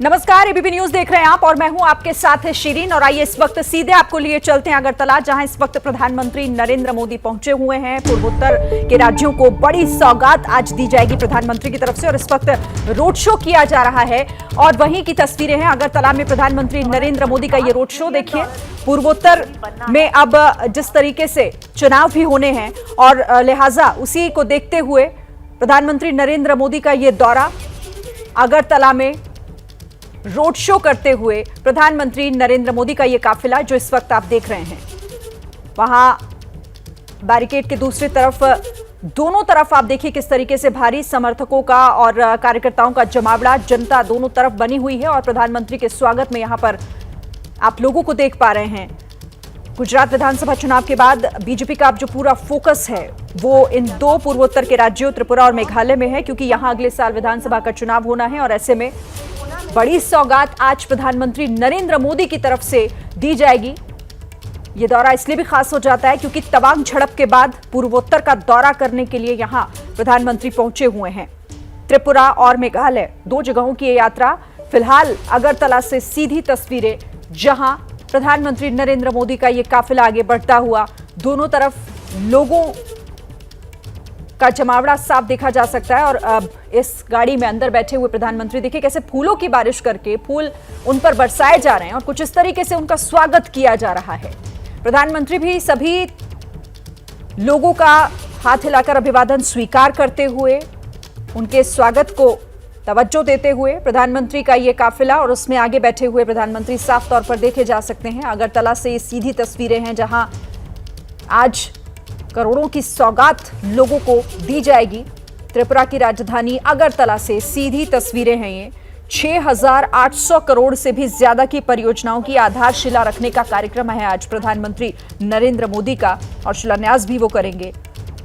नमस्कार, ABP news देख रहे हैं आप और मैं हूं आपके साथ शिरीन। और आइए इस वक्त सीधे आपको लिए चलते हैं अगरतला, जहां इस वक्त प्रधानमंत्री नरेंद्र मोदी पहुंचे हुए हैं। पूर्वोत्तर के राज्यों को बड़ी सौगात आज दी जाएगी प्रधानमंत्री की तरफ से और इस वक्त रोड शो किया जा रहा है। और वहीं की तस्वीरें हैं अगरतला में प्रधानमंत्री नरेंद्र मोदी का ये रोड शो। देखिए, पूर्वोत्तर में अब जिस तरीके से चुनाव भी होने हैं और लिहाजा उसी को देखते हुए प्रधानमंत्री नरेंद्र मोदी का ये दौरा, अगरतला में रोड शो करते हुए प्रधानमंत्री नरेंद्र मोदी का यह काफिला जो इस वक्त आप देख रहे हैं। वहां बैरिकेड के दूसरी तरफ, दोनों तरफ आप देखिए किस तरीके से भारी समर्थकों का और कार्यकर्ताओं का जमावड़ा, जनता दोनों तरफ बनी हुई है और प्रधानमंत्री के स्वागत में यहां पर आप लोगों को देख पा रहे हैं। गुजरात विधानसभा चुनाव के बाद बीजेपी का अब जो पूरा फोकस है वो इन दो पूर्वोत्तर के राज्यों त्रिपुरा और मेघालय में है, क्योंकि यहां अगले साल विधानसभा का चुनाव होना है और ऐसे में बड़ी सौगात आज प्रधानमंत्री नरेंद्र मोदी की तरफ से दी जाएगी। यह दौरा इसलिए भी खास हो जाता है क्योंकि तवांग झड़प के बाद पूर्वोत्तर का दौरा करने के लिए यहां प्रधानमंत्री पहुंचे हुए हैं। त्रिपुरा और मेघालय दो जगहों की यह यात्रा। फिलहाल अगरतला से सीधी तस्वीरें, जहां प्रधानमंत्री नरेंद्र मोदी का यह काफिला आगे बढ़ता हुआ, दोनों तरफ लोगों का जमावड़ा साफ देखा जा सकता है। और अब इस गाड़ी में अंदर बैठे हुए प्रधानमंत्री देखिए कैसे फूलों की बारिश करके फूल उन पर बरसाए जा रहे हैं और कुछ इस तरीके से उनका स्वागत किया जा रहा है। प्रधानमंत्री भी सभी लोगों का हाथ हिलाकर अभिवादन स्वीकार करते हुए उनके स्वागत को तवज्जो देते हुए प्रधानमंत्री का ये काफिला और उसमें आगे बैठे हुए प्रधानमंत्री साफ तौर पर देखे जा सकते हैं। अगरतला से ये सीधी तस्वीरें हैं जहां आज करोड़ों की सौगात लोगों को दी जाएगी। त्रिपुरा की राजधानी अगरतला से सीधी तस्वीरें हैं ये। 6,800 करोड़ से भी ज्यादा की परियोजनाओं की आधारशिला रखने का कार्यक्रम है आज प्रधानमंत्री नरेंद्र मोदी का और शिलान्यास भी वो करेंगे।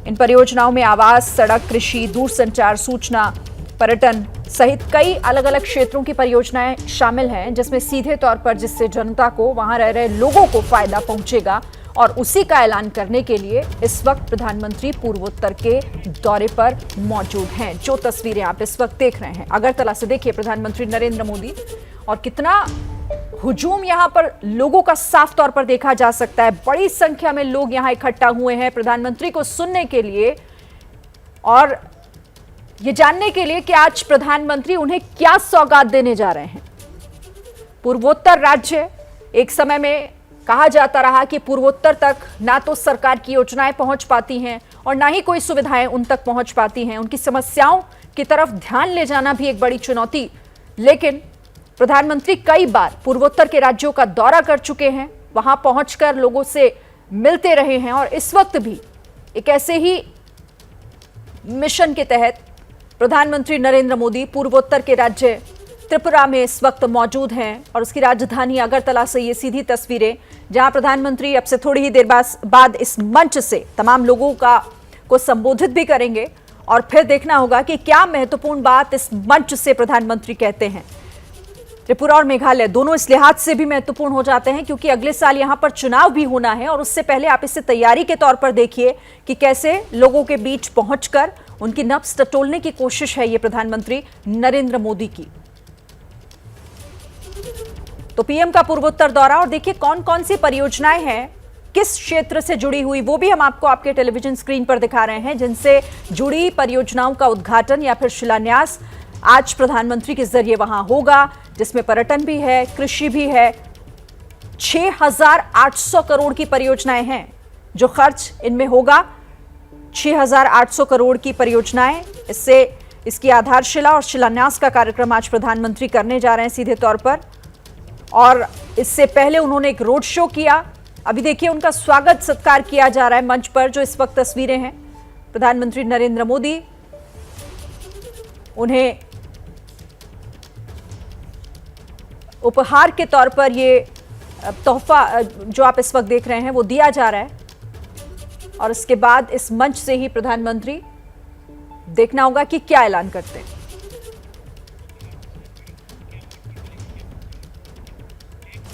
इन परियोजनाओं में आवास, सड़क, कृषि, दूरसंचार, सूचना, पर्यटन सहित कई अलग अलग क्षेत्रों की परियोजनाएं शामिल हैं, जिसमें सीधे तौर पर जिससे जनता को, वहां रह रहे लोगों को फायदा पहुंचेगा। और उसी का ऐलान करने के लिए इस वक्त प्रधानमंत्री पूर्वोत्तर के दौरे पर मौजूद हैं। जो तस्वीरें आप इस वक्त देख रहे हैं अगरतला से, देखिए प्रधानमंत्री नरेंद्र मोदी और कितना हुजूम यहां पर लोगों का साफ तौर पर देखा जा सकता है। बड़ी संख्या में लोग यहां इकट्ठा हुए हैं प्रधानमंत्री को सुनने के लिए और ये जानने के लिए कि आज प्रधानमंत्री उन्हें क्या सौगात देने जा रहे हैं। पूर्वोत्तर राज्य, एक समय में कहा जाता रहा कि पूर्वोत्तर तक ना तो सरकार की योजनाएं पहुंच पाती हैं और ना ही कोई सुविधाएं उन तक पहुंच पाती हैं। उनकी समस्याओं की तरफ ध्यान ले जाना भी एक बड़ी चुनौती। लेकिन प्रधानमंत्री कई बार पूर्वोत्तर के राज्यों का दौरा कर चुके हैं, वहां पहुंचकर लोगों से मिलते रहे हैं और इस वक्त भी एक ऐसे ही मिशन के तहत प्रधानमंत्री नरेंद्र मोदी पूर्वोत्तर के राज्य त्रिपुरा में इस वक्त मौजूद हैं और उसकी राजधानी अगरतला से ये सीधी तस्वीरें, जहां प्रधानमंत्री अब से थोड़ी ही देर बाद इस मंच से तमाम लोगों को संबोधित भी करेंगे और फिर देखना होगा कि क्या महत्वपूर्ण बात इस मंच से प्रधानमंत्री कहते हैं। त्रिपुरा और मेघालय दोनों इस लिहाज से भी महत्वपूर्ण हो जाते हैं क्योंकि अगले साल यहां पर चुनाव भी होना है और उससे पहले आप इसे तैयारी के तौर पर देखिए कि कैसे लोगों के बीच पहुंचकर उनकी नब्ज टटोलने की कोशिश है ये प्रधानमंत्री नरेंद्र मोदी की। तो पीएम का पूर्वोत्तर दौरा और देखिए कौन कौन सी परियोजनाएं हैं, किस क्षेत्र से जुड़ी हुई, वो भी हम आपको आपके टेलीविजन स्क्रीन पर दिखा रहे हैं, जिनसे जुड़ी परियोजनाओं का उद्घाटन या फिर शिलान्यास आज प्रधानमंत्री के जरिए वहां होगा, जिसमें पर्यटन भी है, कृषि भी है। 6,800 करोड़ की परियोजनाएं हैं जो खर्च इनमें होगा। 6,800 करोड़ की परियोजनाएं, इससे इसकी आधारशिला और शिलान्यास का कार्यक्रम आज प्रधानमंत्री करने जा रहे हैं सीधे तौर पर। और इससे पहले उन्होंने एक रोड शो किया। अभी देखिए उनका स्वागत सत्कार किया जा रहा है मंच पर, जो इस वक्त तस्वीरें हैं। प्रधानमंत्री नरेंद्र मोदी उन्हें उपहार के तौर पर ये तोहफा जो आप इस वक्त देख रहे हैं वो दिया जा रहा है और इसके बाद इस मंच से ही प्रधानमंत्री देखना होगा कि क्या ऐलान करते हैं।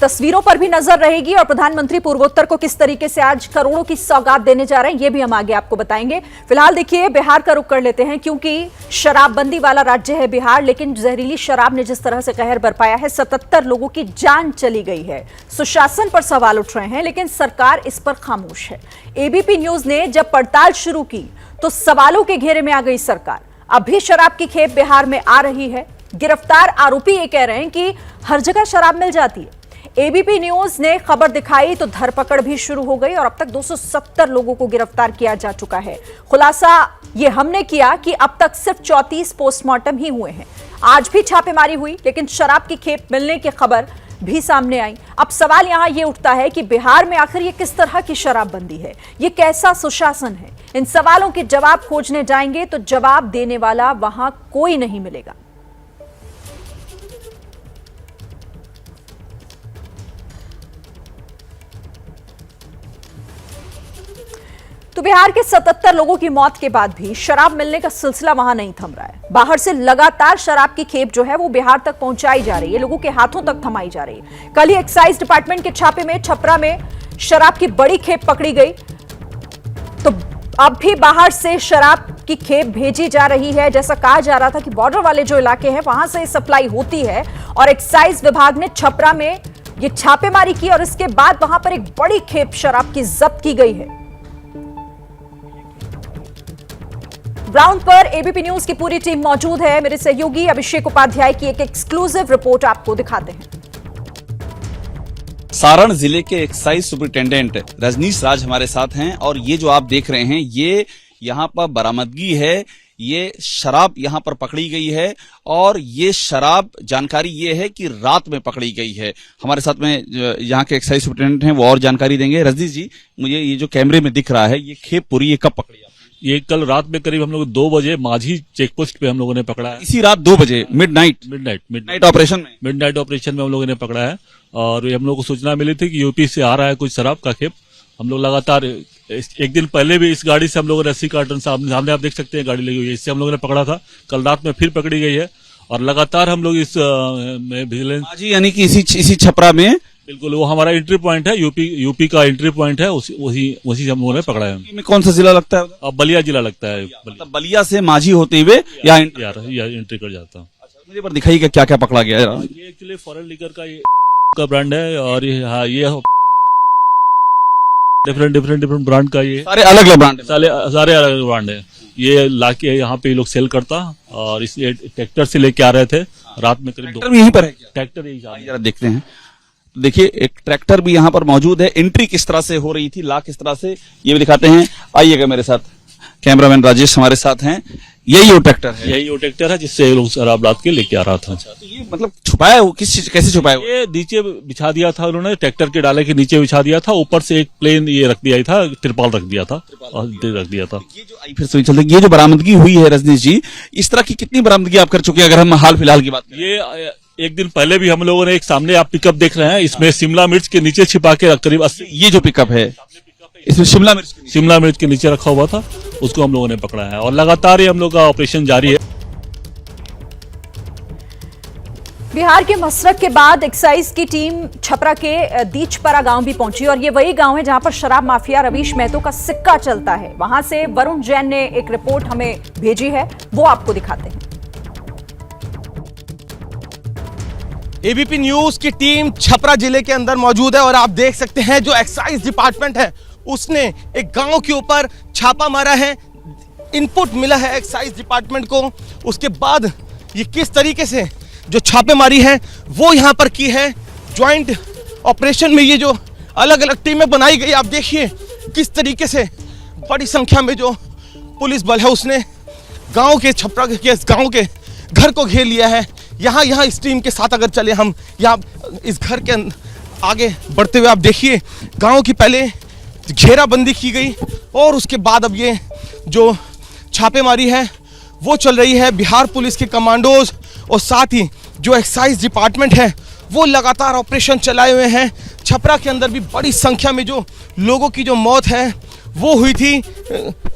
तस्वीरों पर भी नजर रहेगी और प्रधानमंत्री पूर्वोत्तर को किस तरीके से आज करोड़ों की सौगात देने जा रहे हैं, ये भी हम आगे आपको बताएंगे। फिलहाल देखिए, बिहार का रुख कर लेते हैं, क्योंकि शराबबंदी वाला राज्य है बिहार, लेकिन जहरीली शराब ने जिस तरह से कहर बरपाया है, 77 लोगों की जान चली गई है। सुशासन पर सवाल उठ रहे हैं, लेकिन सरकार इस पर खामोश है। एबीपी न्यूज ने जब पड़ताल शुरू की तो सवालों के घेरे में आ गई सरकार। अब भी शराब की खेप बिहार में आ रही है। गिरफ्तार आरोपी ये कह रहे हैं कि हर जगह शराब मिल जाती है। एबीपी न्यूज ने खबर दिखाई तो धरपकड़ भी शुरू हो गई और अब तक 270 लोगों को गिरफ्तार किया जा चुका है। खुलासा ये हमने किया कि अब तक सिर्फ 34 पोस्टमार्टम ही हुए हैं। आज भी छापेमारी हुई, लेकिन शराब की खेप मिलने की खबर भी सामने आई। अब सवाल यहां यह उठता है कि बिहार में आखिर ये किस तरह की शराबबंदी है, ये कैसा सुशासन है। इन सवालों के जवाब खोजने जाएंगे तो जवाब देने वाला वहां कोई नहीं मिलेगा। तो बिहार के 77 लोगों की मौत के बाद भी शराब मिलने का सिलसिला वहां नहीं थम रहा है। बाहर से लगातार शराब की खेप जो है वो बिहार तक पहुंचाई जा रही है, लोगों के हाथों तक थमाई जा रही है। कल ही एक्साइज डिपार्टमेंट के छापे में छपरा में शराब की बड़ी खेप पकड़ी गई। तो अब भी बाहर से शराब की खेप भेजी जा रही है। जैसा कहा जा रहा था कि बॉर्डर वाले जो इलाके हैं वहां से सप्लाई होती है और एक्साइज विभाग ने छपरा में ये छापेमारी की और इसके बाद वहां पर एक बड़ी खेप शराब की जब्त की गई है। ग्राउंड पर एबीपी न्यूज की पूरी टीम मौजूद है। मेरे सहयोगी अभिषेक उपाध्याय की एक एक्सक्लूसिव रिपोर्ट आपको दिखाते हैं। सारण जिले के एक्साइज सुपरिटेंडेंट रजनीश राज हमारे साथ हैं और ये जो आप देख रहे हैं ये यहाँ पर बरामदगी है। ये शराब यहाँ पर पकड़ी गई है और ये शराब जानकारी ये है कि रात में पकड़ी गई है। हमारे साथ में यहाँ के एक्साइज सुपरिटेंडेंट हैं, वो और जानकारी देंगे। रजनीश जी, मुझे ये जो कैमरे में दिख रहा है ये खेप पूरी ये कब पकड़ी? ये कल रात में करीब हम लोग 2 बजे माझी चेक पोस्ट पे हम लोगों ने पकड़ा है। इसी रात 2 बजे मिडनाइट ऑपरेशन में हम लोगों ने पकड़ा है। और हम लोग को सूचना मिली थी कि यूपी से आ रहा है कुछ शराब का खेप। हम लोग लगातार एक दिन पहले भी इस गाड़ी से हम लोगों ने 80 कार्टन सामने आप देख सकते हैं गाड़ी लगी हुई है, इससे हम लोगों ने पकड़ा था। कल रात में फिर पकड़ी गई है और लगातार हम लोग इस विजिलेंस यानी कि इसी छपरा में, बिल्कुल वो हमारा एंट्री पॉइंट है, यूपी का एंट्री पॉइंट है, उसी हम लोगों ने पकड़ा है। में कौन सा जिला लगता है? अब बलिया जिला लगता है। बलिया से माझी होते हुए यहाँ एंट्री कर जाता हूँ। मुझे पर दिखाई क्या क्या पकड़ा गया है? ये एक्चुअली फॉरेन लिकर का ब्रांड है और ये डिफरेंट ब्रांड का, ये सारे अलग अलग ब्रांड, सारे अलग ब्रांड है। ये लाके यहाँ पे लोग सेल करता और इस ट्रैक्टर से लेके आ रहे थे रात में करीब 2। यहीं पर है ट्रैक्टर यही जरा देखते हैं। देखिए एक ट्रैक्टर भी यहाँ पर मौजूद है। एंट्री किस तरह से हो रही थी, ला किस तरह से, ये भी दिखाते हैं। आइएगा मेरे साथ, कैमरामैन राजेश हमारे साथ हैं। यही वो ट्रैक्टर है जिससे लोग शराब रात के लेके आ रहा था। तो ये मतलब छुपाया हो, कैसे छुपाया हो? ये नीचे बिछा दिया था उन्होंने, ट्रैक्टर के डाले के नीचे बिछा दिया था। ऊपर से एक प्लेन ये रख दिया था, तिरपाल रख दिया था। ये जो आई फिर से चलते, ये जो बरामदगी हुई है रजनीश जी, इस तरह की कितनी बरामदगी आप कर चुके हैं? अगर हम हाल फिलहाल की बात करें, ये एक दिन पहले भी हम लोगों ने एक सामने आप पिकअप देख रहे हैं, इसमें शिमला मिर्च के नीचे छिपा के करीब 80, ये जो पिकअप है इसमें शिमला मिर्च के नीचे रखा हुआ था, उसको हम लोगों ने पकड़ा है और लगातार ये हम लोग का ऑपरेशन जारी है। बिहार के मसरक के बाद एक्साइज की टीम छपरा के दीचपरा गांव भी पहुंची और ये वही गांव है जहां पर शराब माफिया रवीश महतो का सिक्का चलता है। वहां से वरुण जैन ने एक रिपोर्ट हमें भेजी है, वो आपको दिखाते हैं। एबीपी न्यूज की टीम छपरा जिले के अंदर मौजूद है और आप देख सकते हैं जो एक्साइज डिपार्टमेंट है उसने एक गांव के ऊपर छापा मारा है। इनपुट मिला है एक्साइज डिपार्टमेंट को, उसके बाद ये किस तरीके से जो छापेमारी है वो यहाँ पर की है। ज्वाइंट ऑपरेशन में ये जो अलग अलग टीमें बनाई गई, आप देखिए किस तरीके से बड़ी संख्या में जो पुलिस बल है उसने गांव के छपरा के गांव के घर को घेर लिया है। यहाँ इस टीम के साथ अगर चले हम यहाँ इस घर के आगे बढ़ते हुए, आप देखिए गांव की पहले घेराबंदी की गई और उसके बाद अब ये जो छापेमारी है वो चल रही है। बिहार पुलिस के कमांडोज और साथ ही जो एक्साइज डिपार्टमेंट है वो लगातार ऑपरेशन चलाए हुए हैं। छपरा के अंदर भी बड़ी संख्या में जो लोगों की जो मौत है वो हुई थी,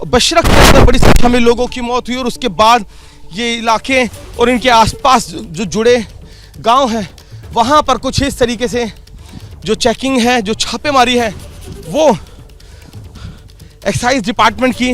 बशरक के अंदर बड़ी संख्या में लोगों की मौत हुई और उसके बाद ये इलाके और इनके आसपास जो जुड़े गांव हैं वहां पर कुछ इस तरीके से जो चेकिंग है, जो छापेमारी है, वो एक्साइज डिपार्टमेंट की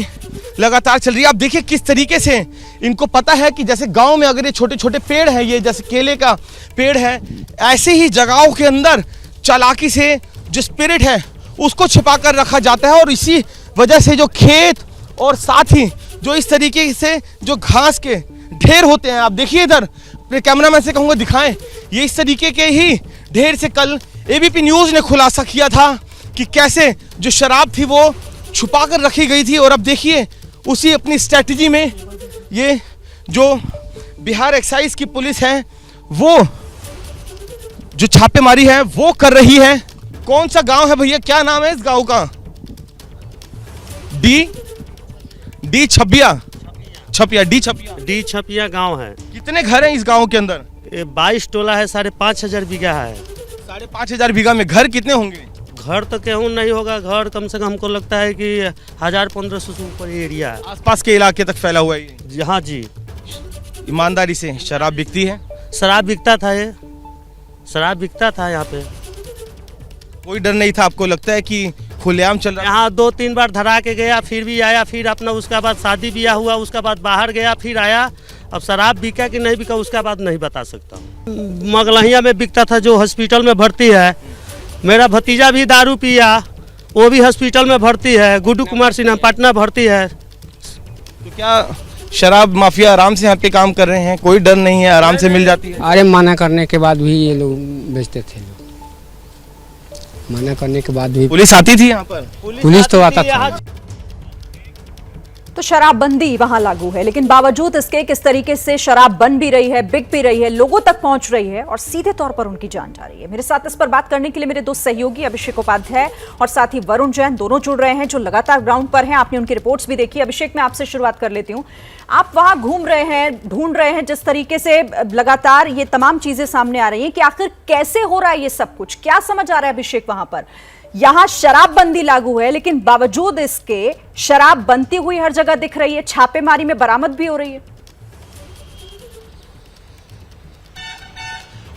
लगातार चल रही है। आप देखिए किस तरीके से इनको पता है कि जैसे गांव में अगर ये छोटे छोटे पेड़ हैं, ये जैसे केले का पेड़ है, ऐसे ही जगहों के अंदर चालाकी से जो स्पिरिट है उसको छिपा कर रखा जाता है। और इसी वजह से जो खेत और साथ ही जो इस तरीके से जो घास के ढेर होते हैं, आप देखिए इधर, अपने कैमरामैन से कहूँगा दिखाएं, ये इस तरीके के ही ढेर से कल एबीपी न्यूज़ ने खुलासा किया था कि कैसे जो शराब थी वो छुपा कर रखी गई थी। और अब देखिए उसी अपनी स्ट्रैटेजी में ये जो बिहार एक्साइज की पुलिस है वो जो छापेमारी है वो कर रही है। कौन सा गांव है भैया, क्या नाम है इस गांव का? डी छपिया डी छपिया गांव है। कितने घर हैं इस गांव के अंदर? 22 टोला है, 5,500 बीघा है। 5,500 बीघा में घर कितने होंगे? घर तो कहूँ नहीं होगा, घर कम से कम हमको लगता है कि 1,000-1,500 से ऊपर एरिया है। आसपास के इलाके तक फैला हुआ है ये। हाँ जी। ईमानदारी से शराब बिकती है? शराब बिकता था, ये शराब बिकता था यहाँ पे। कोई डर नहीं था? आपको लगता है कि खुलेआम चल रहा है? यहाँ 2-3 बार धरा के गया, फिर भी आया, फिर अपना उसका बाद शादी ब्याह हुआ, उसका बाद बाहर गया, फिर आया। अब शराब बिका कि नहीं बिका उसका बाद नहीं बता सकता। मगलहिया में बिकता था, जो हॉस्पिटल में भर्ती है। मेरा भतीजा भी दारू पिया, वो भी हॉस्पिटल में भर्ती है। गुड्डू कुमार सिन्हा पटना भर्ती है। तो क्या शराब माफिया आराम से यहाँ पे काम कर रहे हैं? कोई डर नहीं है, आराम से मिल जाती है? अरे मना करने के बाद भी ये लोग बेचते थे। मना करने के बाद भी पुलिस आती थी यहाँ पर? पुलिस तो आता था। तो शराबबंदी वहां लागू है, लेकिन बावजूद इसके किस तरीके से शराब बन भी रही है, बिक भी रही है, लोगों तक पहुंच रही है और सीधे तौर पर उनकी जान जा रही है। मेरे साथ इस पर बात करने के लिए मेरे दो सहयोगी अभिषेक उपाध्याय और साथ ही वरुण जैन दोनों जुड़ रहे हैं, जो लगातार ग्राउंड पर हैं। आपने उनकी रिपोर्ट्स भी देखी। अभिषेक, मैं आपसे शुरुआत कर लेती हूँ। आप वहां घूम रहे हैं, ढूंढ रहे हैं, जिस तरीके से लगातार ये तमाम चीजें सामने आ रही है कि आखिर कैसे हो रहा है ये सब कुछ, क्या समझ आ रहा है अभिषेक? वहां पर यहां शराबबंदी लागू है, लेकिन बावजूद इसके शराब बनती हुई हर जगह दिख रही है, छापेमारी में बरामद भी हो रही है।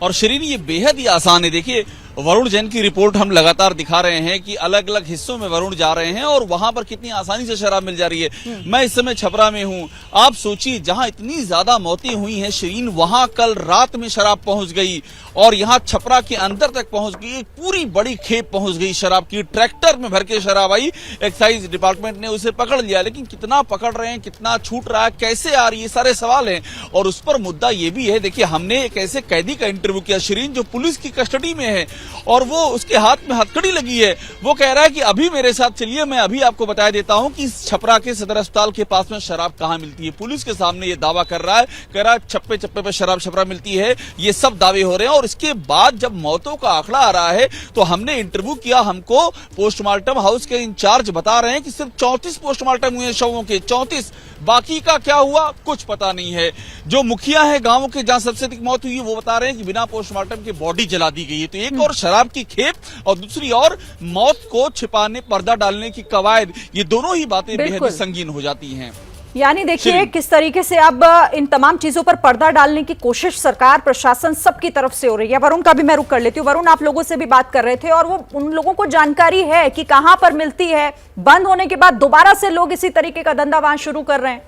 और शरीर ये बेहद ही आसान है। देखिए, वरुण जैन की रिपोर्ट हम लगातार दिखा रहे हैं कि अलग अलग हिस्सों में वरुण जा रहे हैं और वहां पर कितनी आसानी से शराब मिल जा रही है। मैं इस समय छपरा में हूं। आप सोचिए, जहां इतनी ज्यादा मौतें हुई हैं शरीन, वहां कल रात में शराब पहुंच गई और यहां छपरा के अंदर तक पहुंच गई। एक पूरी बड़ी खेप पहुंच गई शराब की, ट्रैक्टर में भर के शराब आई। एक्साइज डिपार्टमेंट ने उसे पकड़ लिया, लेकिन कितना पकड़ रहे हैं, कितना छूट रहा है, कैसे आ रही है, ये सारे सवाल हैं। और उस पर मुद्दा ये भी है, देखिए, हमने एक ऐसे कैदी का इंटरव्यू किया शरीन, जो पुलिस की कस्टडी में है और वो उसके हाथ में हथकड़ी लगी है। वो कह रहा है कि अभी मेरे साथ चलिए, मैं अभी आपको बता देता हूं कि छपरा के सदर अस्पताल के पास में शराब कहां मिलती है। पुलिस के सामने ये दावा कर रहा है, कह रहा है चप्पे चप्पे पे शराब छपरा मिलती है। ये सब दावे हो रहे हैं। और इसके बाद जब मौतों का आंकड़ा आ रहा है तो हमने इंटरव्यू किया, हमको पोस्टमार्टम हाउस के इंचार्ज बता रहे हैं कि सिर्फ 34 पोस्टमार्टम हुए शवों के, 34। बाकी का क्या हुआ कुछ पता नहीं है। जो मुखिया है गांव के, जहां सबसे अधिक मौत हुई है, वो बता रहे हैं कि बिना पोस्टमार्टम के बॉडी जला दी गई है। तो एक और शराब की खेप और दूसरी और मौत को छिपाने, पर्दा डालने की कवायद, ये दोनों ही बातें बेहद संगीन हो जाती हैं। यानी देखिए किस तरीके से अब इन तमाम चीजों पर पर्दा डालने की कोशिश सरकार, प्रशासन, सबकी तरफ से हो रही है। वरुण का भी मैं रुख कर लेती हूँ। वरुण, आप लोगों से भी बात कर रहे थे और वो उन लोगों को जानकारी है कि कहां पर मिलती है। बंद होने के बाद दोबारा से लोग इसी तरीके का धंधा वहां शुरू कर रहे हैं।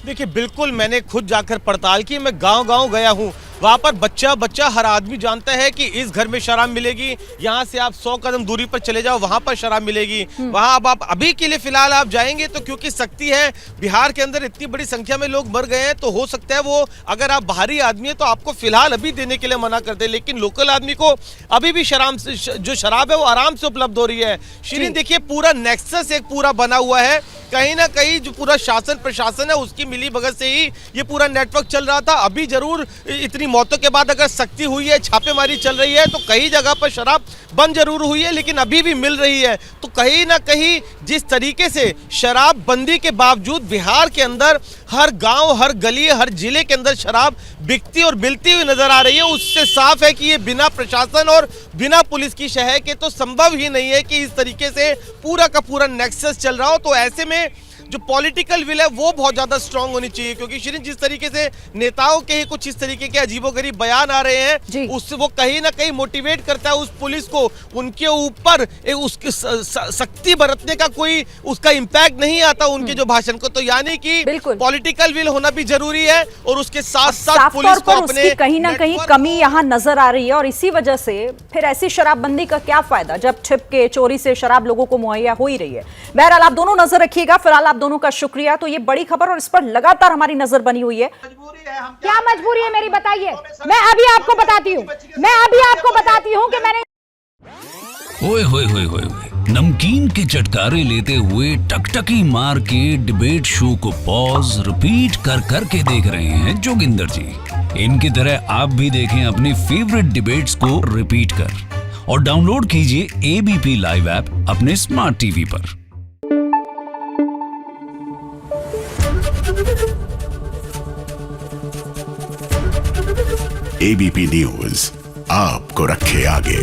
देखिए, बिल्कुल मैंने खुद जाकर पड़ताल की। मैं गांव-गांव गया हूं। वहां पर बच्चा हर आदमी जानता है कि इस घर में शराब मिलेगी। यहाँ से आप 100 कदम दूरी पर चले जाओ, वहां पर शराब मिलेगी। वहां अब आप अभी के लिए फिलहाल आप जाएंगे तो क्योंकि सख्ती है, बिहार के अंदर इतनी बड़ी संख्या में लोग मर गए हैं, तो हो सकता है वो, अगर आप बाहरी आदमी है तो आपको फिलहाल अभी देने के लिए मना कर दे, लेकिन लोकल आदमी को अभी भी जो शराब है वो आराम से उपलब्ध हो रही है। शिरीन, देखिए, पूरा नेक्सस एक पूरा बना हुआ है। कहीं ना कहीं जो पूरा शासन प्रशासन है उसकी मिली भगत से ही ये पूरा नेटवर्क चल रहा था। अभी जरूर इतनी मौतों के बाद अगर सख्ती हुई है, छापेमारी चल रही है, तो कई जगह पर शराब बंद जरूर हुई है, लेकिन अभी भी मिल रही है। तो कहीं ना कहीं जिस तरीके से शराब बंदी के बावजूद बिहार के अंदर हर गांव, हर गली, हर जिले के अंदर शराब बिकती और मिलती हुई नजर आ रही है, उससे साफ है कि ये बिना प्रशासन और बिना पुलिस की शहर के तो संभव ही नहीं है कि इस तरीके से पूरा का पूरा नेक्सस चल रहा हो। तो ऐसे में जो पॉलिटिकल विल है वो बहुत ज्यादा स्ट्रांग होनी चाहिए, क्योंकि शिरीन जिस तरीके से नेताओं के ही कुछ इस तरीके के अजीबोगरीब बयान आ रहे हैं, उससे वो कहीं ना कहीं मोटिवेट करता है उस पुलिस को, उनके ऊपर उसकी सख्ती बरतने का कोई उसका इंपैक्ट नहीं आता उनके जो भाषण को। तो यानी कि पॉलिटिकल विल होना भी जरूरी है और उसके साथ साथ पुलिस को अपने कहीं ना कहीं कमी यहाँ नजर आ रही है। और इसी वजह से फिर ऐसी शराबबंदी का क्या फायदा जब छिप के चोरी से शराब लोगों को मुहैया हो ही रही है। बहरहाल आप दोनों नजर रखिएगा। फिलहाल आप दोनों का शुक्रिया। तो ये बड़ी खबर और इस पर लगातार हमारी नजर बनी हुई है। क्या मजबूरी है मेरी बताइए, मैं अभी आपको बताती हूँ कि मैंने ओए होए होए होए नमकीन के चटकारे लेते हुए टकटकी मार के डिबेट शो को पॉज रिपीट कर करके देख रहे हैं जोगिंदर जी। इनकी तरह आप भी देखें अपनी फेवरेट डिबेट्स को रिपीट कर और डाउनलोड कीजिए एबीपी लाइव ऐप अपने स्मार्ट टीवी पर। एबीपी न्यूज आपको रखे आगे।